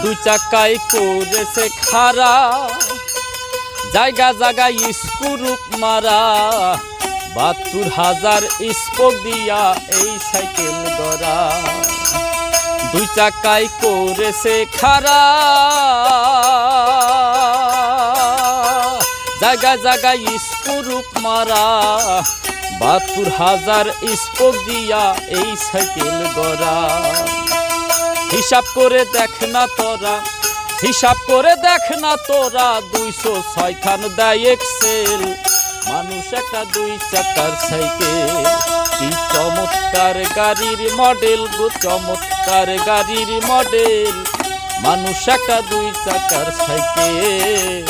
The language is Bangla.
দুই চাকায় করেছে খাড়া, জায়গা জায়গায় স্ক্রুপ মারা, ৭২,০০০ স্পোক দিয়া এই সাইকেল গড়া। দুই চাকায় করেছে খাড়া, জায়গায় জায়গায় স্ক্রুপ মারা, ৭২,০০০ স্পোক দিয়া এই সাইকেল গড়া। হিসাব করে দেখ না তোরা, হিসাব করে দেখ না তোরা, ২০৬ খান দেয় এক্সেল, মানুষ একটা দুই চাকার সাইকেল। কি চমৎকার গাড়ির মডেল গো, চমৎকার গাড়ির মডেল, মানুষ একটা দুই চাকার সাইকেল।